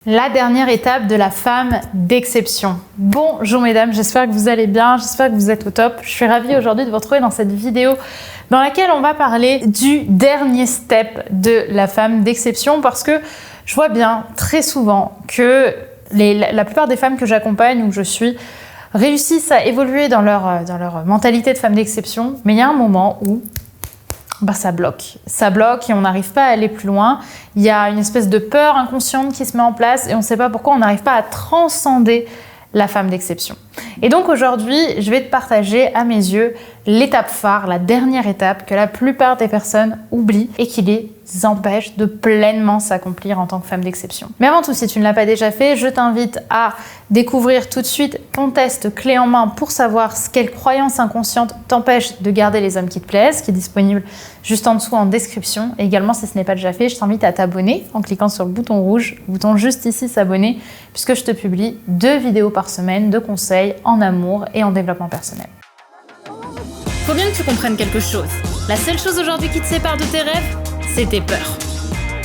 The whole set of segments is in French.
La dernière étape de la femme d'exception. Bonjour mesdames, j'espère que vous allez bien, j'espère que vous êtes au top. Je suis ravie aujourd'hui de vous retrouver dans cette vidéo dans laquelle on va parler du dernier step de la femme d'exception parce que je vois bien très souvent que la plupart des femmes que j'accompagne ou que je suis réussissent à évoluer dans leur mentalité de femme d'exception, mais il y a un moment où ça bloque. Ça bloque et on n'arrive pas à aller plus loin. Il y a une espèce de peur inconsciente qui se met en place et on ne sait pas pourquoi on n'arrive pas à transcender la femme d'exception. Et donc aujourd'hui, je vais te partager à mes yeux l'étape phare, la dernière étape que la plupart des personnes oublient et qui les empêche de pleinement s'accomplir en tant que femme d'exception. Mais avant tout, si tu ne l'as pas déjà fait, je t'invite à découvrir tout de suite ton test clé en main pour savoir quelle croyance inconsciente t'empêche de garder les hommes qui te plaisent, qui est disponible juste en dessous en description. Et également, si ce n'est pas déjà fait, je t'invite à t'abonner en cliquant sur le bouton rouge, le bouton juste ici, s'abonner, puisque je te publie 2 vidéos par semaine de conseils en amour et en développement personnel. Faut bien que tu comprennes quelque chose. La seule chose aujourd'hui qui te sépare de tes rêves, c'est tes peurs.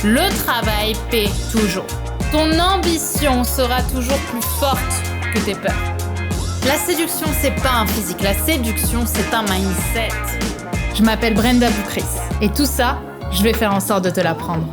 Le travail paie toujours. Ton ambition sera toujours plus forte que tes peurs. La séduction, c'est pas un physique. La séduction, c'est un mindset. Je m'appelle Brenda Boukris. Et tout ça, je vais faire en sorte de te l'apprendre.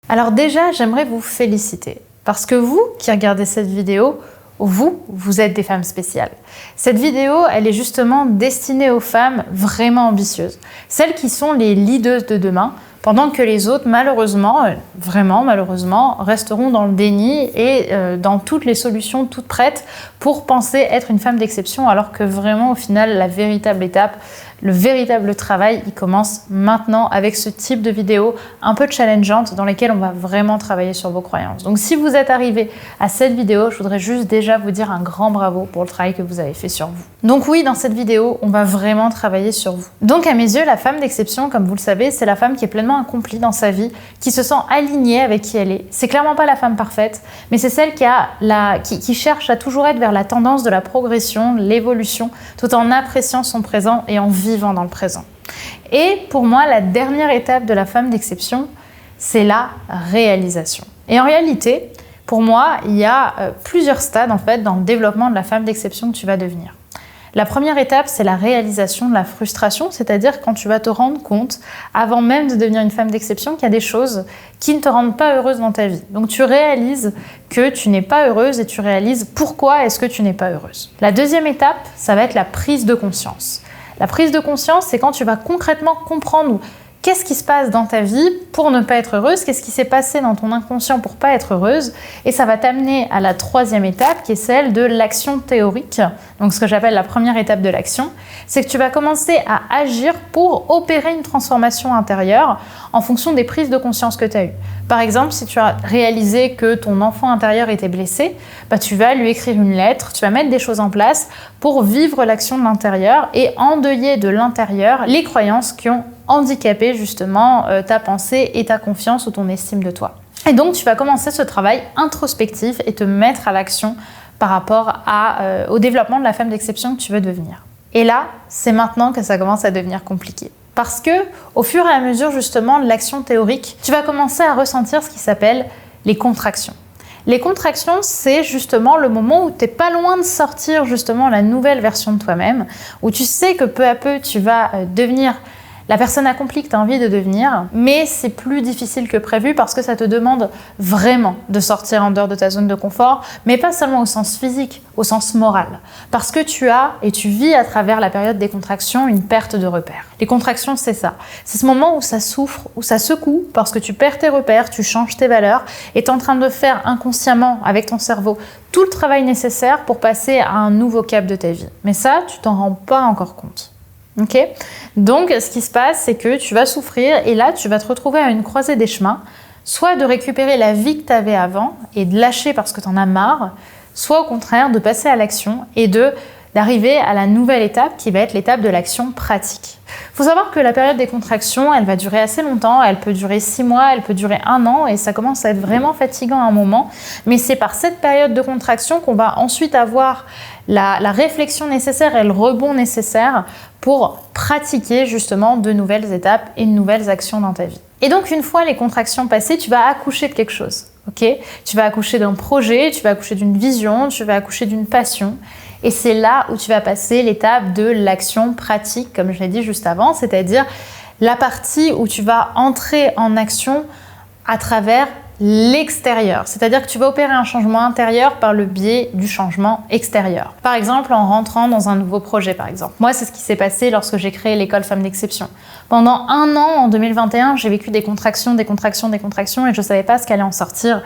Alors déjà, j'aimerais vous féliciter. Parce que vous, qui regardez cette vidéo, vous êtes des femmes spéciales. Cette vidéo, elle est justement destinée aux femmes vraiment ambitieuses. Celles qui sont les leaders de demain, pendant que les autres, malheureusement, vraiment malheureusement, resteront dans le déni et dans toutes les solutions toutes prêtes pour penser être une femme d'exception, alors que vraiment, au final, la véritable étape, le véritable travail, il commence maintenant avec ce type de vidéo un peu challengeante dans lesquelles on va vraiment travailler sur vos croyances. Donc si vous êtes arrivé à cette vidéo, je voudrais juste déjà vous dire un grand bravo pour le travail que vous avez fait sur vous. Donc oui, dans cette vidéo, on va vraiment travailler sur vous. Donc à mes yeux, la femme d'exception, comme vous le savez, c'est la femme qui est pleinement accomplie dans sa vie, qui se sent alignée avec qui elle est. C'est clairement pas la femme parfaite, mais c'est celle qui cherche à toujours être vers la tendance de la progression, l'évolution, tout en appréciant son présent et en vivant dans le présent. Et pour moi, la dernière étape de la femme d'exception, c'est la réalisation. Et en réalité, pour moi, il y a plusieurs stades en fait dans le développement de la femme d'exception que tu vas devenir. La première étape, c'est la réalisation de la frustration, c'est-à-dire quand tu vas te rendre compte, avant même de devenir une femme d'exception, qu'il y a des choses qui ne te rendent pas heureuse dans ta vie. Donc tu réalises que tu n'es pas heureuse et tu réalises pourquoi est-ce que tu n'es pas heureuse. La deuxième étape, ça va être la prise de conscience. La prise de conscience, c'est quand tu vas concrètement comprendre qu'est-ce qui se passe dans ta vie pour ne pas être heureuse, qu'est-ce qui s'est passé dans ton inconscient pour pas être heureuse, et ça va t'amener à la troisième étape qui est celle de l'action théorique. Donc ce que j'appelle la première étape de l'action, c'est que tu vas commencer à agir pour opérer une transformation intérieure en fonction des prises de conscience que tu as eues. Par exemple, si tu as réalisé que ton enfant intérieur était blessé, tu vas lui écrire une lettre, tu vas mettre des choses en place pour vivre l'action de l'intérieur et endeuiller de l'intérieur les croyances qui ont handicapé justement ta pensée et ta confiance ou ton estime de toi. Et donc tu vas commencer ce travail introspectif et te mettre à l'action par rapport au développement de la femme d'exception que tu veux devenir. Et là, c'est maintenant que ça commence à devenir compliqué. Parce que au fur et à mesure justement de l'action théorique, tu vas commencer à ressentir ce qui s'appelle les contractions. Les contractions, c'est justement le moment où tu n'es pas loin de sortir justement la nouvelle version de toi-même, où tu sais que peu à peu tu vas devenir la personne accomplie que tu as envie de devenir, mais c'est plus difficile que prévu parce que ça te demande vraiment de sortir en dehors de ta zone de confort, mais pas seulement au sens physique, au sens moral. Parce que tu as et tu vis à travers la période des contractions une perte de repères. Les contractions, c'est ça. C'est ce moment où ça souffre, où ça secoue, parce que tu perds tes repères, tu changes tes valeurs et tu es en train de faire inconsciemment avec ton cerveau tout le travail nécessaire pour passer à un nouveau cap de ta vie. Mais ça, tu t'en rends pas encore compte. Ok ? Donc, ce qui se passe, c'est que tu vas souffrir et là, tu vas te retrouver à une croisée des chemins, soit de récupérer la vie que tu avais avant et de lâcher parce que tu en as marre, soit au contraire de passer à l'action et de d'arriver à la nouvelle étape qui va être l'étape de l'action pratique. Il faut savoir que la période des contractions, elle va durer assez longtemps, elle peut durer 6 mois, elle peut durer 1 an et ça commence à être vraiment fatigant à un moment. Mais c'est par cette période de contraction qu'on va ensuite avoir la réflexion nécessaire et le rebond nécessaire pour pratiquer justement de nouvelles étapes et de nouvelles actions dans ta vie. Et donc une fois les contractions passées, tu vas accoucher de quelque chose. Okay, tu vas accoucher d'un projet, tu vas accoucher d'une vision, tu vas accoucher d'une passion. Et c'est là où tu vas passer l'étape de l'action pratique, comme je l'ai dit juste avant, c'est-à-dire la partie où tu vas entrer en action à travers l'extérieur. C'est-à-dire que tu vas opérer un changement intérieur par le biais du changement extérieur. Par exemple, en rentrant dans un nouveau projet, par exemple. Moi, c'est ce qui s'est passé lorsque j'ai créé l'école Femmes d'Exception. Pendant 1 an, en 2021, j'ai vécu des contractions et je ne savais pas ce qu'allait en sortir.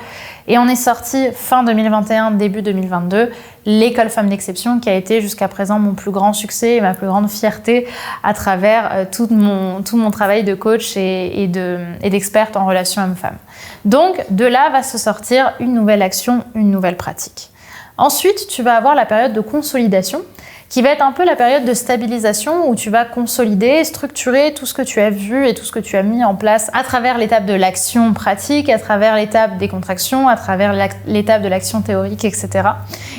Et on est sorti fin 2021, début 2022, l'école Femmes d'Exception qui a été jusqu'à présent mon plus grand succès et ma plus grande fierté à travers tout mon travail de coach et d'experte en relations hommes-femmes. Donc, de là va se sortir une nouvelle action, une nouvelle pratique. Ensuite, tu vas avoir la période de consolidation qui va être un peu la période de stabilisation où tu vas consolider, structurer tout ce que tu as vu et tout ce que tu as mis en place à travers l'étape de l'action pratique, à travers l'étape des contractions, à travers l'étape de l'action théorique, etc.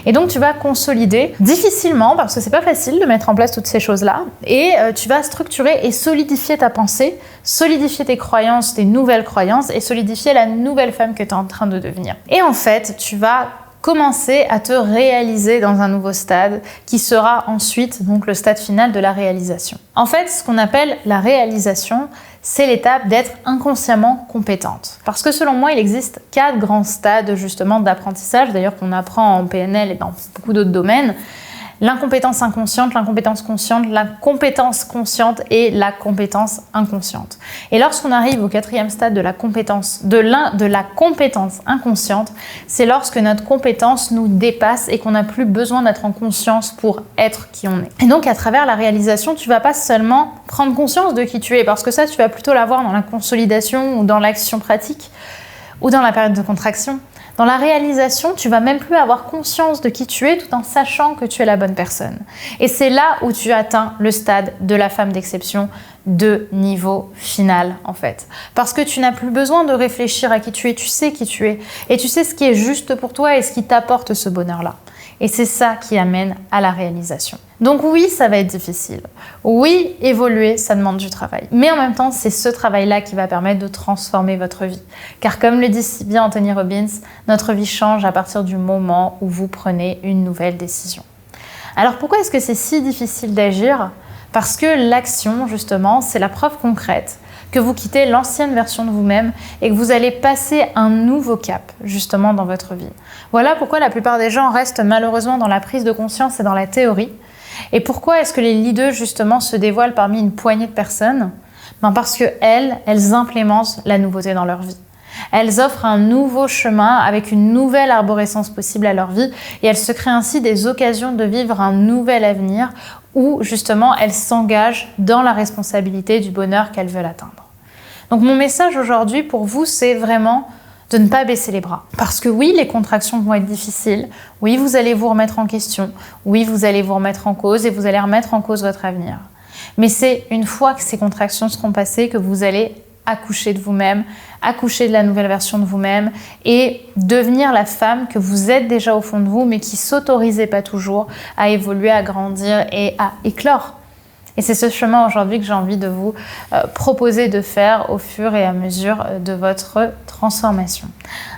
Et donc tu vas consolider difficilement parce que c'est pas facile de mettre en place toutes ces choses-là et tu vas structurer et solidifier ta pensée, solidifier tes croyances, tes nouvelles croyances et solidifier la nouvelle femme que tu es en train de devenir. Et en fait, tu vas commencer à te réaliser dans un nouveau stade qui sera ensuite donc le stade final de la réalisation. En fait, ce qu'on appelle la réalisation, c'est l'étape d'être inconsciemment compétente. Parce que selon moi, il existe 4 grands stades justement d'apprentissage, d'ailleurs qu'on apprend en PNL et dans beaucoup d'autres domaines. L'incompétence inconsciente, l'incompétence consciente, la compétence consciente et la compétence inconsciente. Et lorsqu'on arrive au 4e stade de la compétence, de la compétence inconsciente, c'est lorsque notre compétence nous dépasse et qu'on n'a plus besoin d'être en conscience pour être qui on est. Et donc à travers la réalisation, tu vas pas seulement prendre conscience de qui tu es, parce que ça tu vas plutôt l'avoir dans la consolidation ou dans l'action pratique ou dans la période de contraction. Dans la réalisation, tu vas même plus avoir conscience de qui tu es tout en sachant que tu es la bonne personne. Et c'est là où tu atteins le stade de la femme d'exception de niveau final en fait. Parce que tu n'as plus besoin de réfléchir à qui tu es, tu sais qui tu es. Et tu sais ce qui est juste pour toi et ce qui t'apporte ce bonheur-là. Et c'est ça qui amène à la réalisation. Donc oui, ça va être difficile. Oui, évoluer, ça demande du travail. Mais en même temps, c'est ce travail-là qui va permettre de transformer votre vie. Car comme le dit si bien Anthony Robbins, notre vie change à partir du moment où vous prenez une nouvelle décision. Alors pourquoi est-ce que c'est si difficile d'agir ? Parce que l'action, justement, c'est la preuve concrète que vous quittez l'ancienne version de vous-même et que vous allez passer un nouveau cap, justement, dans votre vie. Voilà pourquoi la plupart des gens restent malheureusement dans la prise de conscience et dans la théorie. Et pourquoi est-ce que les leaders, justement, se dévoilent parmi une poignée de personnes ? Parce qu'elles implémentent la nouveauté dans leur vie. Elles offrent un nouveau chemin avec une nouvelle arborescence possible à leur vie et elles se créent ainsi des occasions de vivre un nouvel avenir où justement elles s'engagent dans la responsabilité du bonheur qu'elles veulent atteindre. Donc mon message aujourd'hui pour vous, c'est vraiment de ne pas baisser les bras. Parce que oui, les contractions vont être difficiles, oui, vous allez vous remettre en question, oui, vous allez vous remettre en cause et vous allez remettre en cause votre avenir. Mais c'est une fois que ces contractions seront passées que vous allez accoucher de vous-même, accoucher de la nouvelle version de vous-même et devenir la femme que vous êtes déjà au fond de vous, mais qui ne s'autorisait pas toujours à évoluer, à grandir et à éclore. Et c'est ce chemin aujourd'hui que j'ai envie de vous proposer de faire au fur et à mesure de votre transformation.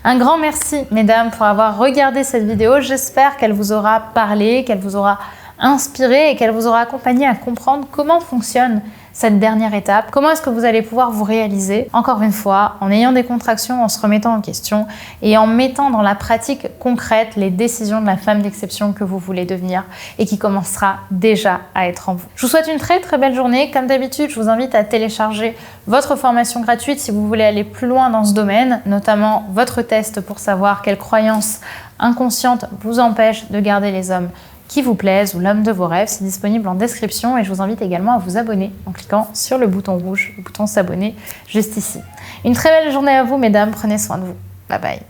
Un grand merci, mesdames, pour avoir regardé cette vidéo. J'espère qu'elle vous aura parlé, qu'elle vous aura inspiré et qu'elle vous aura accompagné à comprendre comment fonctionne cette dernière étape, comment est-ce que vous allez pouvoir vous réaliser, encore une fois, en ayant des contractions, en se remettant en question et en mettant dans la pratique concrète les décisions de la femme d'exception que vous voulez devenir et qui commencera déjà à être en vous. Je vous souhaite une très très belle journée. Comme d'habitude, je vous invite à télécharger votre formation gratuite si vous voulez aller plus loin dans ce domaine, notamment votre test pour savoir quelles croyances inconscientes vous empêchent de garder les hommes qui vous plaisent ou l'homme de vos rêves. C'est disponible en description et je vous invite également à vous abonner en cliquant sur le bouton rouge, le bouton s'abonner juste ici. Une très belle journée à vous, mesdames. Prenez soin de vous. Bye bye.